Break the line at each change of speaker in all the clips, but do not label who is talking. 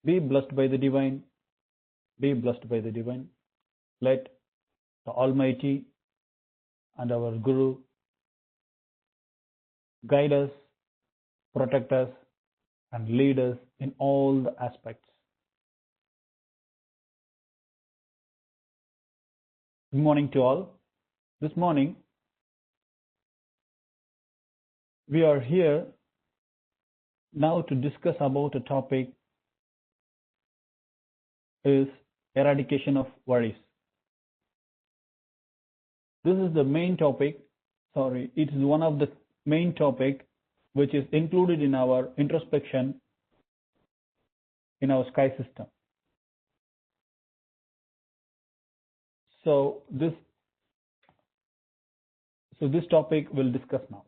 Be blessed by the divine. Be blessed by the divine. Let the Almighty and our Guru guide us, protect us, and lead us in all the aspects. Good morning to all. This morning, we are here now to discuss about a topic is eradication of worries. This is the main topic. It is one of the main topic which is included in our introspection in our sky system. So this topic we'll discuss now.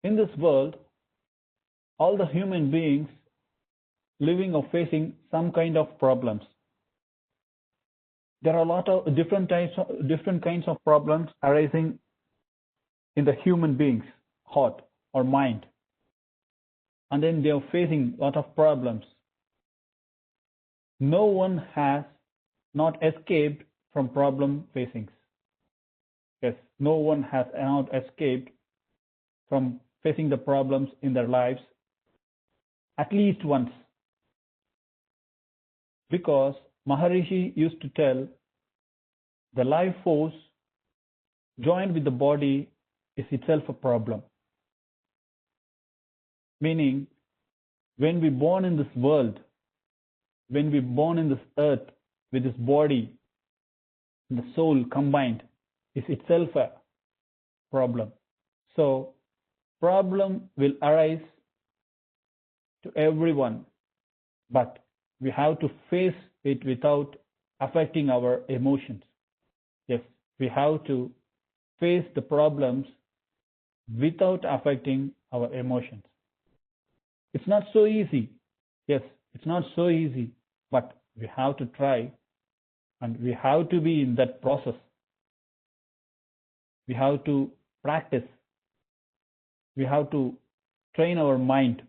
In this world, all the human beings living or facing some kind of problems. There are a lot of different kinds of problems arising in the human beings' heart or mind, and then they are facing a lot of problems. No one has not escaped from problem facings. Yes, no one has not escaped from facing the problems in their lives at least once. Because Maharishi used to tell, the life force joined with the body is itself a problem. Meaning, when we born in this world, when we born in this earth with this body, the soul combined is itself a problem. So, problem will arise to everyone, but we have to face it without affecting our emotions. Yes, we have to face the problems without affecting our emotions. It's not so easy. Yes, it's not so easy, but we have to try, and we have to be in that process. We have to practice. We have to train our mind.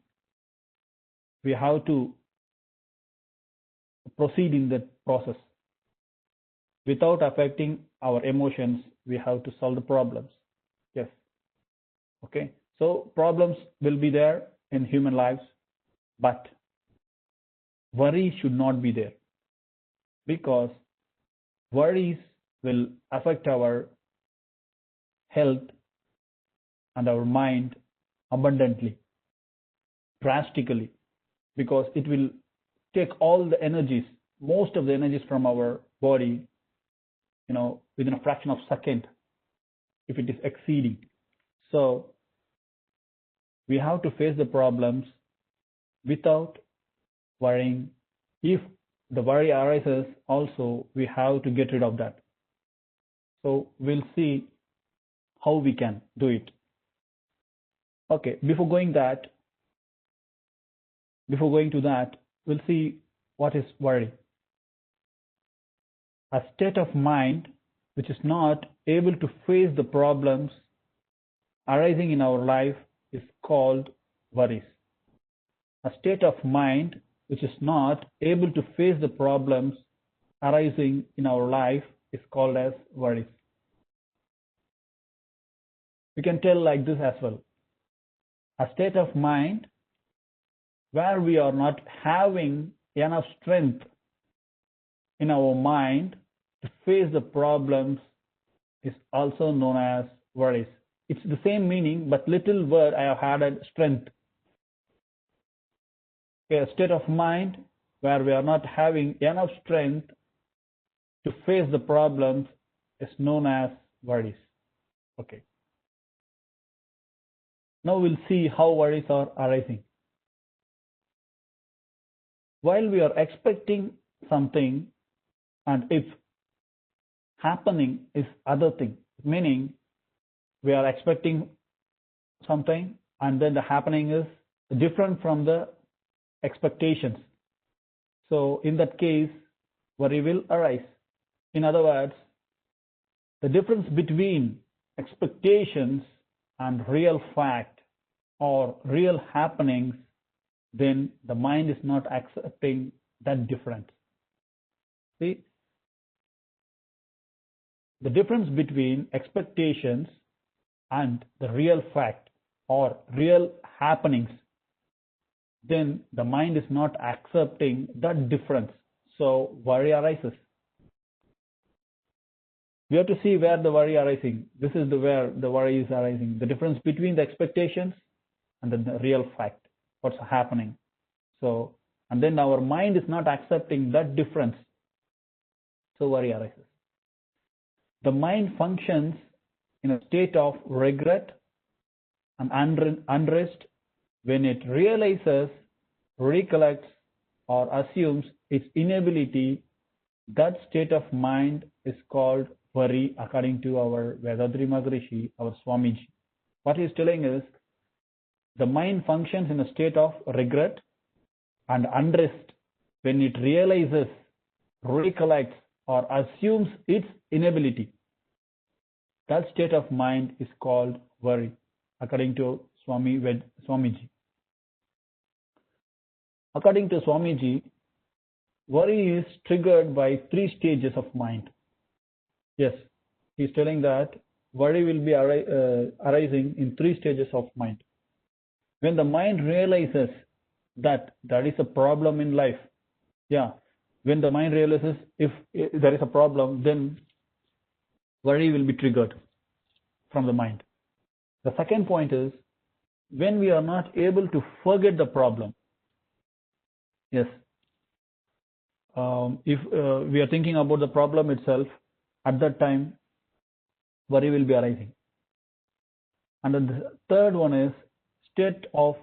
We have to proceed in that process. Without affecting our emotions, we have to solve the problems. Yes. Okay. So problems will be there in human lives, but worry should not be there, because worries will affect our health and our mind abundantly, drastically, because it will take all the energies, most of the energies from our body, within a fraction of a second, if it is exceeding. So we have to face the problems without worrying. If the worry arises, also we have to get rid of that. So we'll see how we can do it. Okay, before going to that, we'll see what is worry. A state of mind which is not able to face the problems arising in our life is called worries. A state of mind which is not able to face the problems arising in our life is called as worries. We can tell like this as well. A state of mind where we are not having enough strength in our mind to face the problems is also known as worries. It's the same meaning, but little word I have added strength. A state of mind where we are not having enough strength to face the problems is known as worries. Okay. Now we'll see how worries are arising. While we are expecting something, and if happening is other thing, meaning we are expecting something and then the happening is different from the expectations. So in that case, worry will arise. In other words, the difference between expectations and real fact or real happenings then the mind is not accepting that difference. See, the difference between expectations and the real fact or real happenings, then the mind is not accepting that difference. So worry arises. We have to see where the worry arising. This is where the worry is arising. The difference between the expectations and the real fact, what's happening. So, and then our mind is not accepting that difference. So worry arises. The mind functions in a state of regret and unrest when it realizes, recollects, or assumes its inability. That state of mind is called worry, according to our Vedadri Maharishi, our Swamiji. What he is telling is, the mind functions in a state of regret and unrest when it realizes, recollects, or assumes its inability. That state of mind is called worry, according to Swamiji. According to Swamiji, worry is triggered by 3 stages of mind. Yes, he's telling that worry will be arising in 3 stages of mind. When the mind realizes that there is a problem in life, when the mind realizes if there is a problem, then worry will be triggered from the mind. The second point is when we are not able to forget the problem. Yes. If we are thinking about the problem itself, at that time, worry will be arising. And then the third one is state of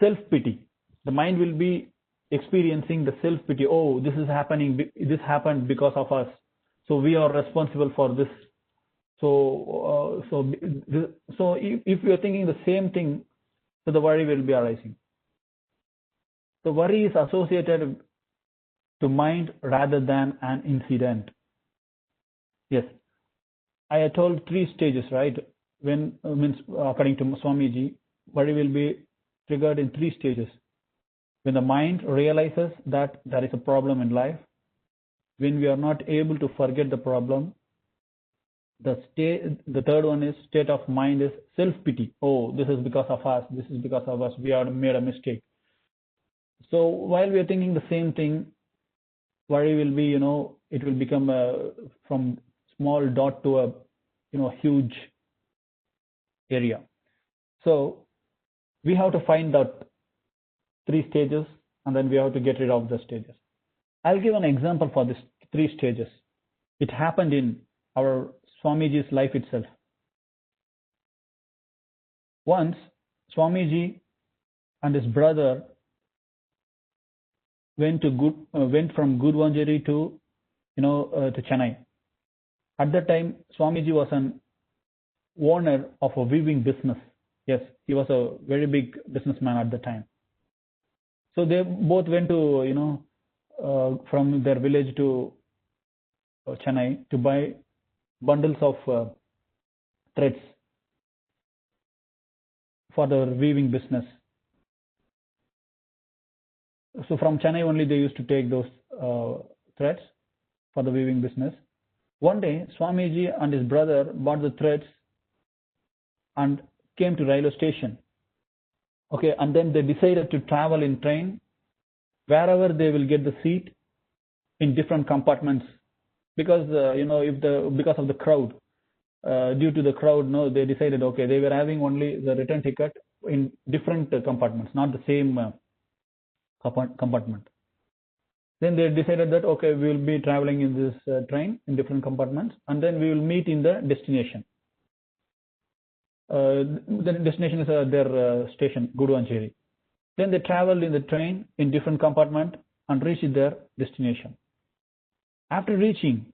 self-pity. The mind will be experiencing the self-pity. Oh, this is happening. This happened because of us. So we are responsible for this. So if we are thinking the same thing, so the worry will be arising. The worry is associated to mind rather than an incident. Yes, I told 3 stages, right? When means according to Swamiji, worry will be triggered in 3 stages. When the mind realizes that there is a problem in life, when we are not able to forget the problem, the third one is state of mind is self-pity. Oh, this is because of us. This is because of us. We have made a mistake. So while we are thinking the same thing, worry will be, it will become from small dot to a, huge area. So we have to find out 3 stages, and then we have to get rid of the stages. I'll give an example for these 3 stages. It happened in our Swamiji's life itself. Once, Swamiji and his brother went from Gudvanjari to Chennai. At that time, Swamiji was an owner of a weaving business. Yes, he was a very big businessman at the time. So they both went to from their village to Chennai to buy bundles of threads for the weaving business. So from Chennai only they used to take those threads for the weaving business. One day, Swamiji and his brother bought the threads and came to railway station. Okay, and then they decided to travel in train wherever they will get the seat in different compartments, because because of the crowd. Due to the crowd, they decided, okay, they were having only the return ticket in different compartments, not the same compartment. Then they decided that, okay, we will be traveling in this train in different compartments, and then we will meet in the destination. The destination is their station, Gudvanjari. Then they traveled in the train in different compartment and reached their destination. After reaching,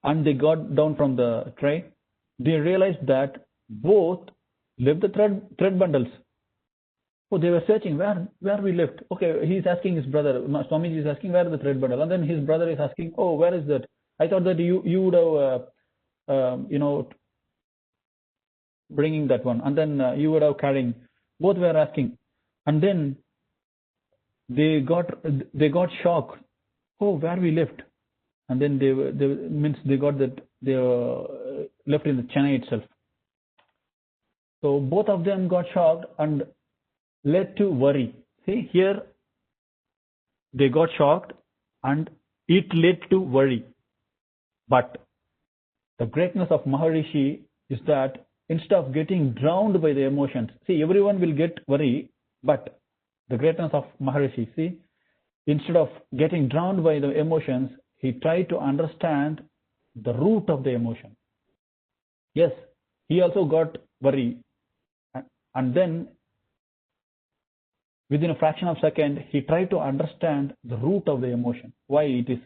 and they got down from the train, they realized that both left the thread bundles. Oh, they were searching where we left. Okay, he's asking his brother. Swamiji is asking where is the thread bundle, and then his brother is asking, oh, where is that? I thought that you would have bringing that one, and then you would have carrying. Both were asking. And then they got shocked. Oh, where we left? And then they got that they left in the Chennai itself. So both of them got shocked and led to worry. See here, they got shocked and it led to worry. But the greatness of Maharishi is that instead of getting drowned by the emotions, see, everyone will get worry, but the greatness of Maharishi, see, instead of getting drowned by the emotions, he tried to understand the root of the emotion. Yes, he also got worry, and then within a fraction of a second, he tried to understand the root of the emotion, why it is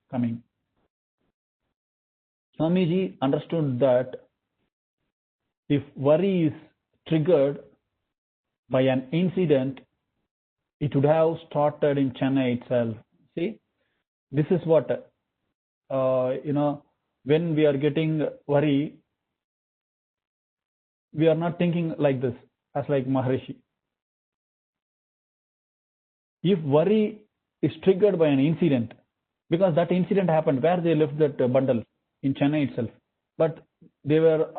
coming. Swamiji understood that if worry is triggered by an incident, it would have started in Chennai itself. See, this is what, when we are getting worry, we are not thinking like this, as like Maharishi. If worry is triggered by an incident, because that incident happened where they left that bundle in Chennai itself, but they were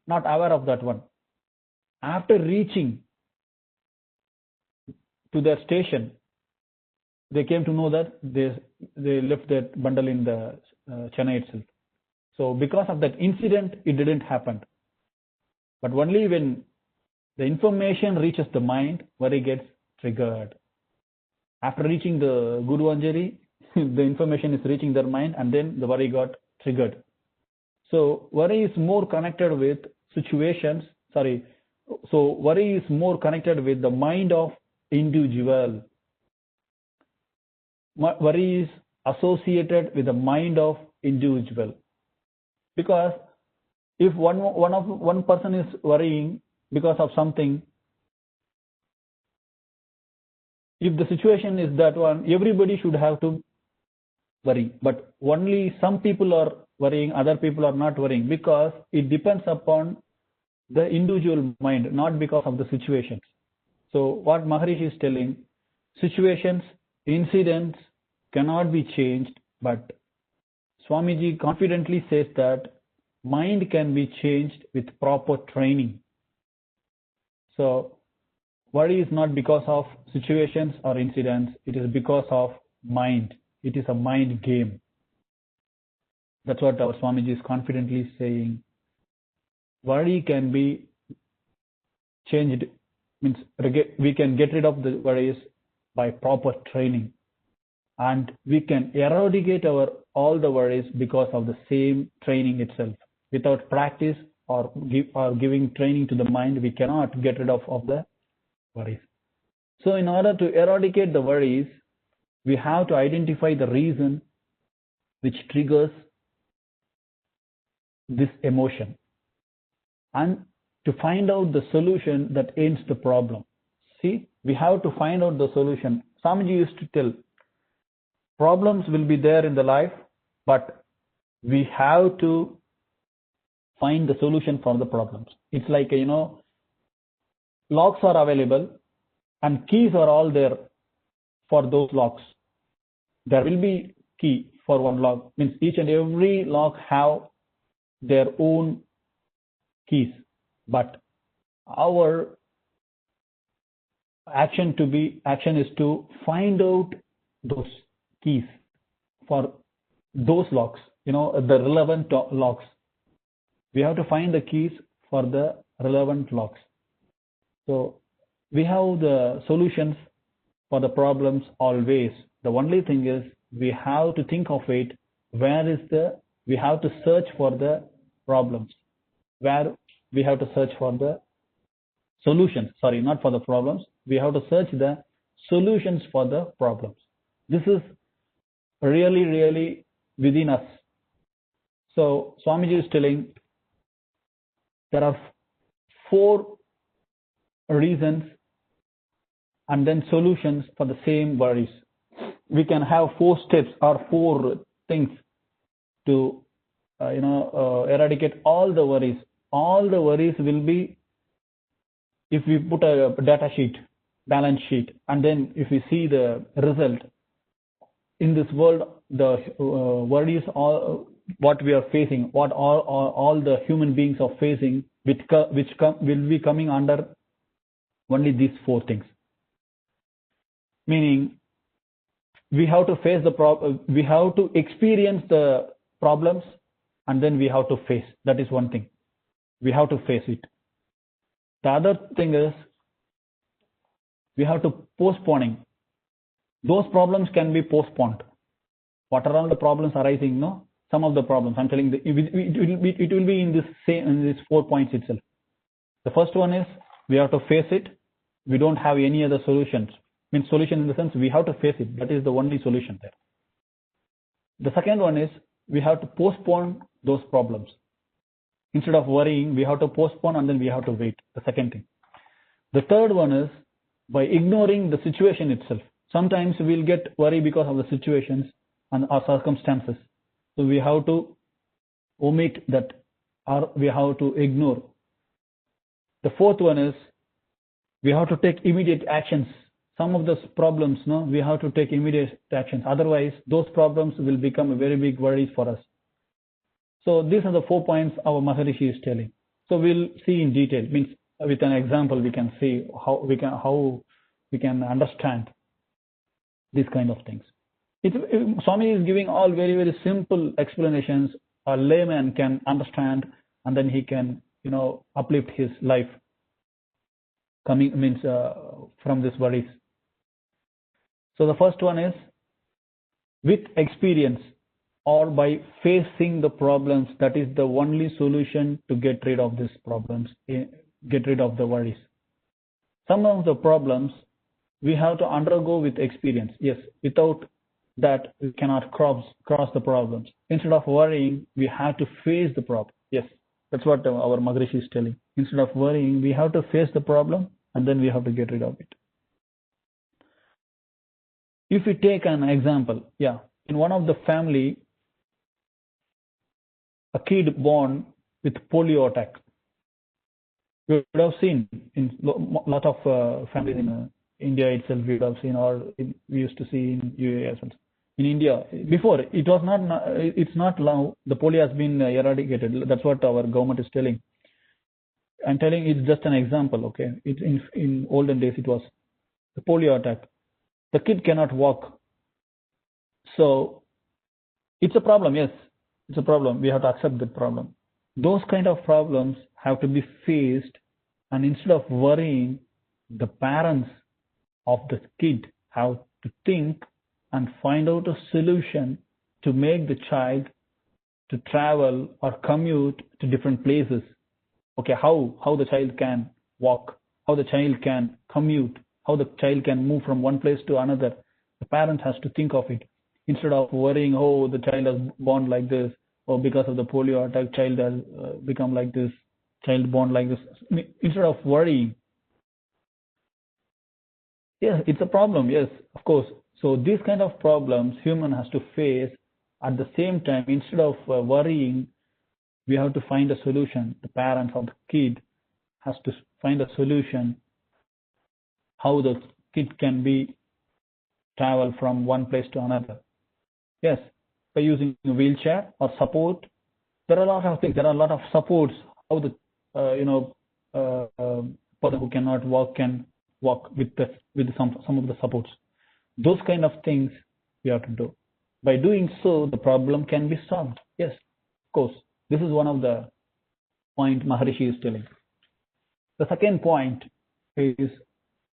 not aware of that one. After reaching to their station, they came to know that they left that bundle in the Chennai itself. So because of that incident, it didn't happen. But only when the information reaches the mind, worry gets triggered. After reaching the Guru Anjali, the information is reaching their mind, and then the worry got triggered. So worry is more connected with situations. So worry is more connected with the mind of individual. Worry is associated with the mind of individual, because if one person is worrying because of something, if the situation is that one, everybody should have to worry, but only some people are worrying, other people are not worrying, because it depends upon the individual mind, not because of the situations. So what Maharishi is telling, situations, incidents cannot be changed, but Swamiji confidently says that mind can be changed with proper training. So worry is not because of situations or incidents, it is because of mind. It is a mind game. That's what our Swamiji is confidently saying. Worry can be changed, means we can get rid of the worries by proper training. And we can eradicate all the worries because of the same training itself. Without practice or giving training to the mind, we cannot get rid of the worries. So in order to eradicate the worries, we have to identify the reason which triggers this emotion, and to find out the solution that ends the problem. See, we have to find out the solution. Swamiji used to tell, problems will be there in the life, but we have to find the solution for the problems. It's like, locks are available and keys are all there for those locks. There will be key for one lock, means each and every lock have their own keys, but our action is to find out those keys for those locks, the relevant locks. We have to find the keys for the relevant locks. So we have the solutions for the problems always. The only thing is we have to think of it, we have to search for the problems, where we have to search for the solutions. Sorry, not for the problems. We have to search the solutions for the problems. This is really, really within us. So Swamiji is telling there are 4 reasons and then solutions for the same worries. We can have 4 steps or 4 things to eradicate all the worries. All the worries will be, if we put a data sheet, balance sheet, and then if we see the result in this world, the worries, all what we are facing, what all the human beings are facing, which will be coming under only these four things. Meaning, we have to face we have to experience the problems, and then we have to face. That is one thing. We have to face it. The other thing is we have to postponing. Those problems can be postponed. What are all the problems arising? No, some of the problems. I'm telling it will be in these 4 points itself. The first one is we have to face it. We don't have any other solutions. Means solution in the sense we have to face it. That is the only solution there. The second one is we have to postpone those problems. Instead of worrying, we have to postpone and then we have to wait. The second thing. The third one is by ignoring the situation itself. Sometimes we'll get worried because of the situations and our circumstances. So we have to omit that, or we have to ignore. The fourth one is we have to take immediate actions. Some of those problems, no, we have to take immediate actions. Otherwise, those problems will become a very big worries for us. So these are the 4 points our Maharishi is telling. So we'll see in detail. Means with an example, we can see how we can understand these kind of things. Swami is giving all very, very simple explanations a layman can understand, and then he can, uplift his life from these worries. So the first one is with experience or by facing the problems. That is the only solution to get rid of these problems, get rid of the worries. Some of the problems we have to undergo with experience. Yes, without that we cannot cross the problems. Instead of worrying, we have to face the problem. Yes, that's what our Maharishi is telling. Instead of worrying, we have to face the problem and then we have to get rid of it. If we take an example, in one of the family, a kid born with polio attack. We would have seen in a lot of families in India itself. We would have seen, or we used to see in UAE as well. In India, before it was not. It's not now. The polio has been eradicated. That's what our government is telling. I'm telling it's just an example. Okay, it's in olden days it was the polio attack. The kid cannot walk. So it's a problem. Yes, it's a problem. We have to accept the problem. Those kind of problems have to be faced, and instead of worrying, the parents of the kid have to think and find out a solution to make the child to travel or commute to different places. Okay, how the child can walk, how the child can commute, how the child can move from one place to another. The parent has to think of it instead of worrying, oh, the child is born like this, or because of the polio attack, child has become like this, child born like this. Instead of worrying, yes, it's a problem. Yes, of course. So these kind of problems human has to face. At the same time, instead of worrying, we have to find a solution. The parents of the kid has to find a solution how the kid can be travel from one place to another. Yes, by using a wheelchair or support. There are a lot of things. There are a lot of supports. How the person who cannot walk can walk with some of the supports. Those kind of things we have to do. By doing so, the problem can be solved. Yes, of course. This is one of the point Maharishi is telling. The second point is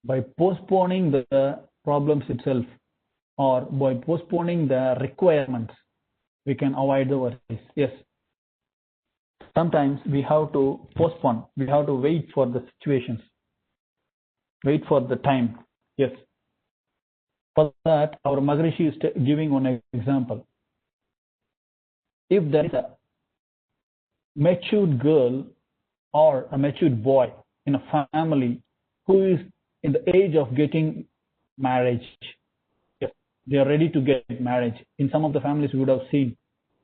by postponing the problems itself, or by postponing the requirements, we can avoid the worries. Yes. Sometimes we have to postpone. We have to wait for the situations. Wait for the time. Yes. For that, our Maharishi is giving one example. If there is a matured girl or a matured boy in a family who is in the age of getting marriage, yes, they are ready to get marriage. In some of the families we would have seen,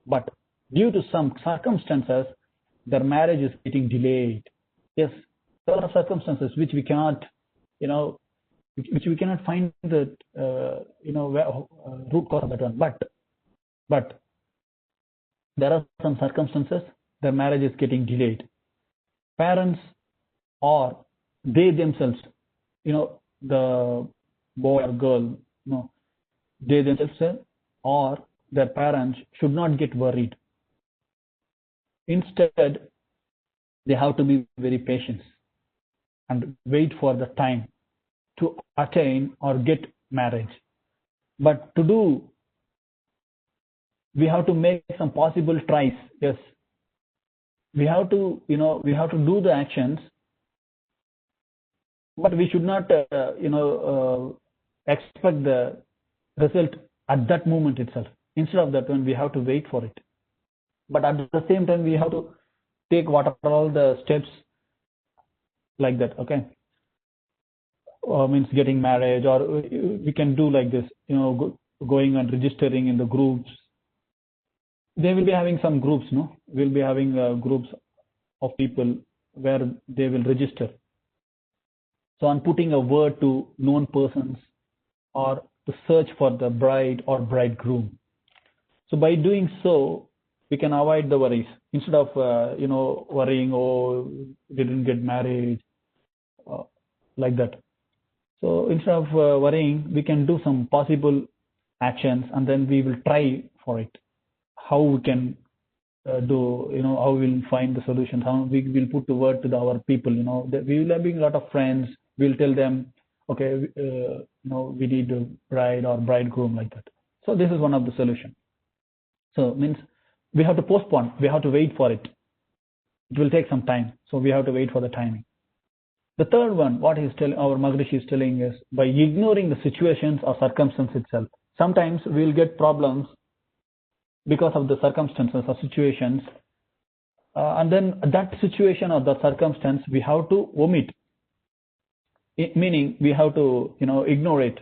but due to some circumstances, their marriage is getting delayed. Yes, there are circumstances which we cannot, which we cannot find the root cause of that one. But there are some circumstances their marriage is getting delayed. Parents or they themselves, the boy or girl, they themselves or their parents should not get worried. Instead, they have to be very patient and wait for the time to attain or get marriage. But to do, we have to make some possible tries. Yes, we have to do the actions, but we should not expect the result at that moment itself. Instead of that one, we have to wait for it. But at the same time, we have to take what are all the steps like that. Okay, means getting marriage, or we can do like this, going and registering in the groups. They will be having some groups, no? We'll be having groups of people where they will register. So on putting a word to known persons or to search for the bride or bridegroom. So by doing so, we can avoid the worries. Instead of, worrying, oh, they didn't get married, like that. So instead of worrying, we can do some possible actions, and then we will try for it. How we can do, how we will find the solution, how we will put the word to our people, that we will have a lot of friends, we'll tell them, okay, we need a bride or bridegroom, like that. So this is one of the solutions. So means we have to postpone, we have to wait for it. It will take some time, so we have to wait for the timing. The third one, what he's telling, our Maharishi is telling, is by ignoring the situations or circumstance itself. Sometimes we'll get problems because of the circumstances or situations, and then that situation or the circumstance we have to omit. Meaning we have to ignore it.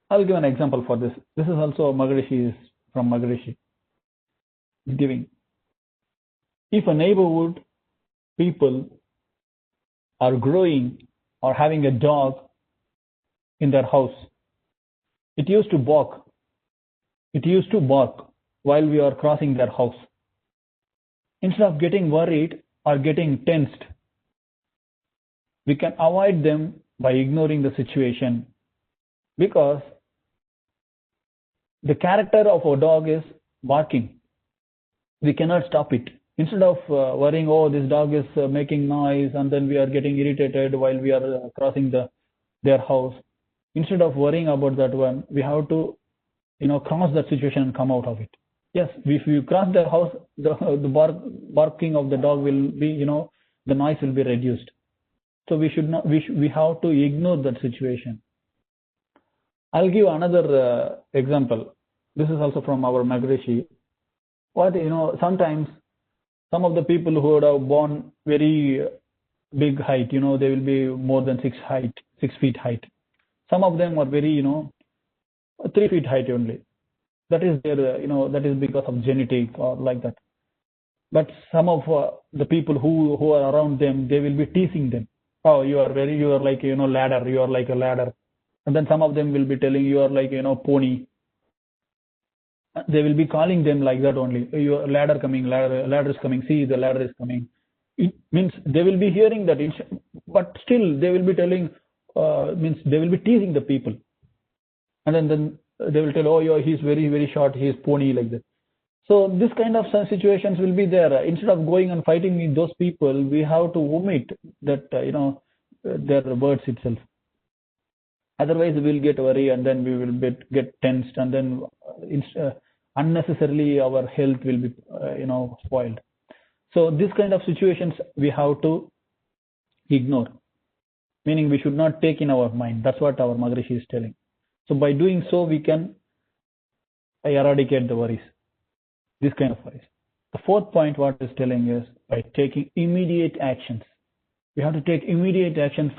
I'll give an example for this. This is also Maharishi, is from Maharishi giving. If a neighborhood people are growing or having a dog in their house, it used to bark while we are crossing their house. Instead of getting worried or getting tensed, we can avoid them by ignoring the situation, because the character of a dog is barking. We cannot stop it. Instead of worrying, oh, this dog is making noise, and then we are getting irritated while we are crossing their house. Instead of worrying about that one, we have to cross that situation and come out of it. Yes, if you cross their house, the barking of the dog will be, the noise will be reduced. So we should not. We have to ignore that situation. I'll give another example. This is also from our Maharishi. What sometimes some of the people who would have born very big height, they will be more than 6 feet height. Some of them are very 3 feet height only. That is their that is because of genetic or like that. But some of the people who are around them, they will be teasing them. Oh, you are like ladder. You are like a ladder. And then some of them will be telling you are like pony. They will be calling them like that only. Your ladder coming, ladder is coming. See, the ladder is coming. It means they will be hearing that, but still they will be telling. Means they will be teasing the people, and then they will tell, oh, yeah, he's very, very short. He is pony, like that. So this kind of situations will be there. Instead of going and fighting with those people, we have to omit that their words itself. Otherwise, we'll get worried, and then we will get tensed, and then unnecessarily our health will be spoiled. So this kind of situations we have to ignore. Meaning we should not take in our mind. That's what our Maharishi is telling. So by doing so, we can eradicate the worries. This kind of worries. The fourth point, what is telling is by taking immediate actions. We have to take immediate action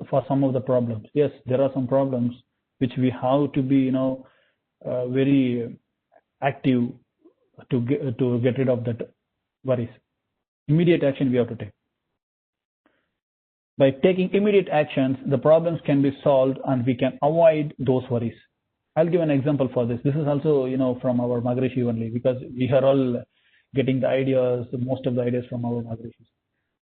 for some of the problems. Yes, there are some problems which we have to be very active to get rid of that worries. Immediate action we have to take. By taking immediate actions, the problems can be solved and we can avoid those worries. I'll give an example for this. This is also, from our Maharishi only, because we are all getting the ideas, most of the ideas from our Maharishis.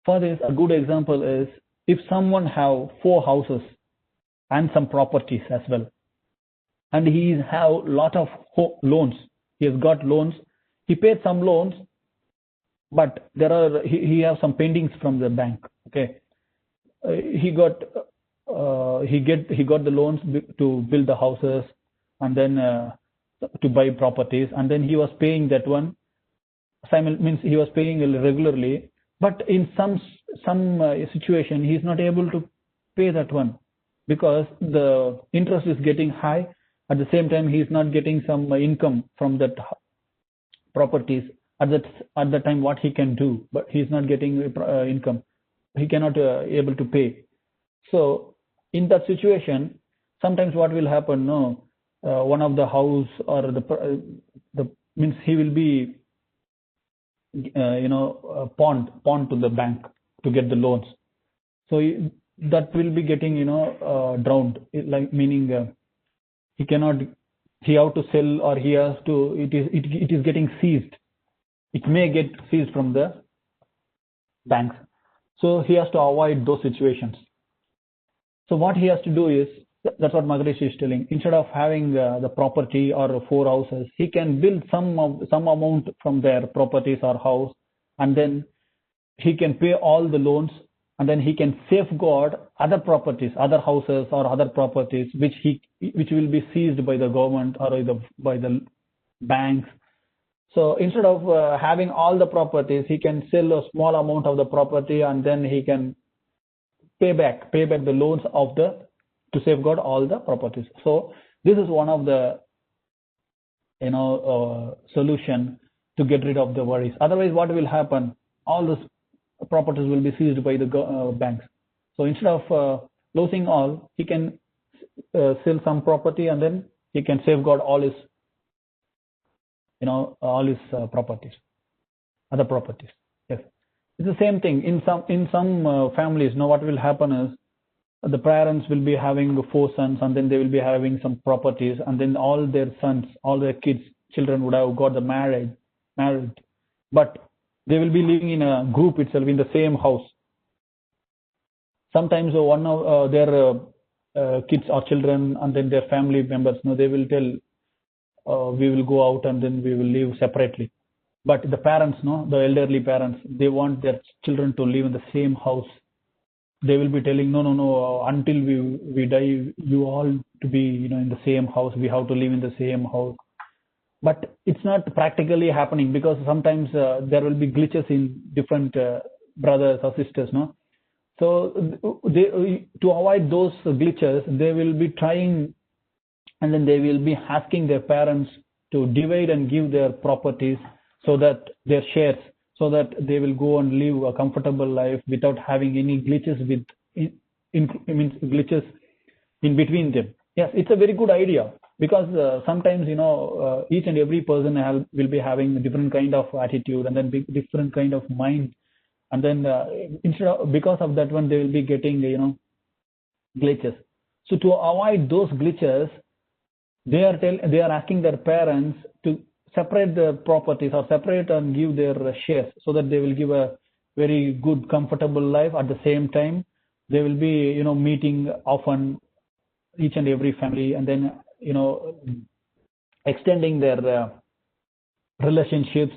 For this, a good example is if someone have 4 houses and some properties as well, and he have lot of loans. He has got loans. He paid some loans, but he have some pendings from the bank. Okay, he got the loans to build the houses and then to buy properties, and then he was paying that one. Means he was paying regularly, but in some situation he is not able to pay that one because the interest is getting high. At the same time, he is not getting some income from that properties at the time what he can do, but he is not getting income. He cannot able to pay. So in that situation, sometimes what will happen? No, one of the house or the means he will be pawned to the bank to get the loans. So that will be getting drowned. Meaning he cannot. He have to sell or he has to. It is getting seized. It may get seized from the banks. So he has to avoid those situations. So what he has to do is, that's what Maharishi is telling. Instead of having the property or 4 houses, he can build some amount from their properties or house, and then he can pay all the loans, and then he can safeguard other properties, other houses or other properties which will be seized by the government or by the banks. So instead of having all the properties, he can sell a small amount of the property, and then he can pay back the loans to safeguard all the properties. So this is one of the solution to get rid of the worries. Otherwise, what will happen? All those properties will be seized by the banks. So instead of losing all, he can sell some property, and then he can safeguard all his properties, other properties. Yes, it's the same thing in some families. Now what will happen is the parents will be having 4 sons, and then they will be having some properties, and then all their sons, all their children would have got married, but they will be living in a group itself in the same house. Sometimes one of their kids or children, and then their family members, they will tell, we will go out and then we will live separately. But the parents, the elderly parents, they want their children to live in the same house. They will be telling, no, until we die, you all to be in the same house. We have to live in the same house. But it's not practically happening, because sometimes there will be glitches in different brothers or sisters. So to avoid those glitches, they will be trying, and then they will be asking their parents to divide and give their properties, so that their shares, so that they will go and live a comfortable life without having any glitches glitches in between them. Yes, it's a very good idea, because sometimes each and every person will be having a different kind of attitude, and then different kind of mind, and then because of that one, they will be getting glitches. So to avoid those glitches, they are asking their parents to separate the properties, or separate and give their shares, so that they will give a very good comfortable life. At the same time, they will be meeting often, each and every family, and then extending their relationships,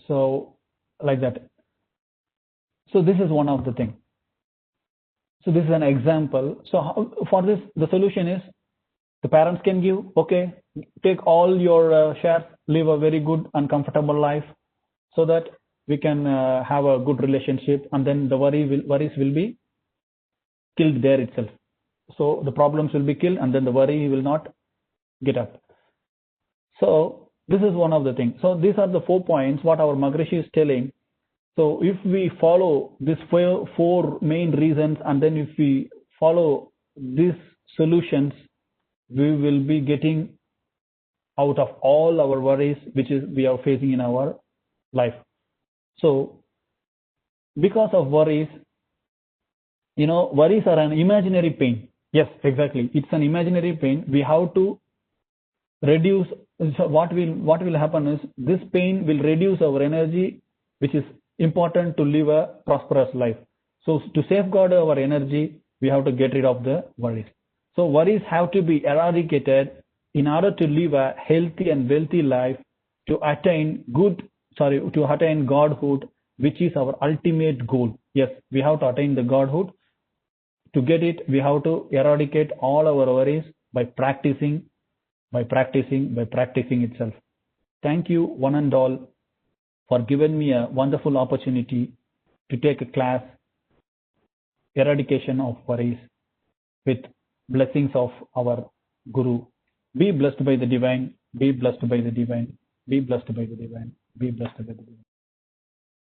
so like that. So this is one of the things. So this is an example. So for this, the solution is, the parents can give, okay, take all your shares, live a very good and comfortable life, so that we can have a good relationship, and then the worries will be killed there itself. So the problems will be killed, and then the worry will not get up. So this is one of the things. So these are the 4 points what our Maharishi is telling. So if we follow these 4 main reasons, and then if we follow these solutions, we will be getting out of all our worries which we are facing in our life. So because of worries, Worries are an imaginary pain. Yes, exactly. It's an imaginary pain. We have to reduce. So what will happen is this pain will reduce our energy, which is important to live a prosperous life. So to safeguard our energy, we have to get rid of the worries. So worries have to be eradicated in order to live a healthy and wealthy life, to attain to attain godhood, which is our ultimate goal. Yes, we have to attain the godhood. To get it, we have to eradicate all our worries by practicing itself. Thank you, one and all, for giving me a wonderful opportunity to take a class, Eradication of Worries, with blessings of our Guru. Be blessed by the divine, be blessed by the divine, be blessed by the divine, be blessed by the divine.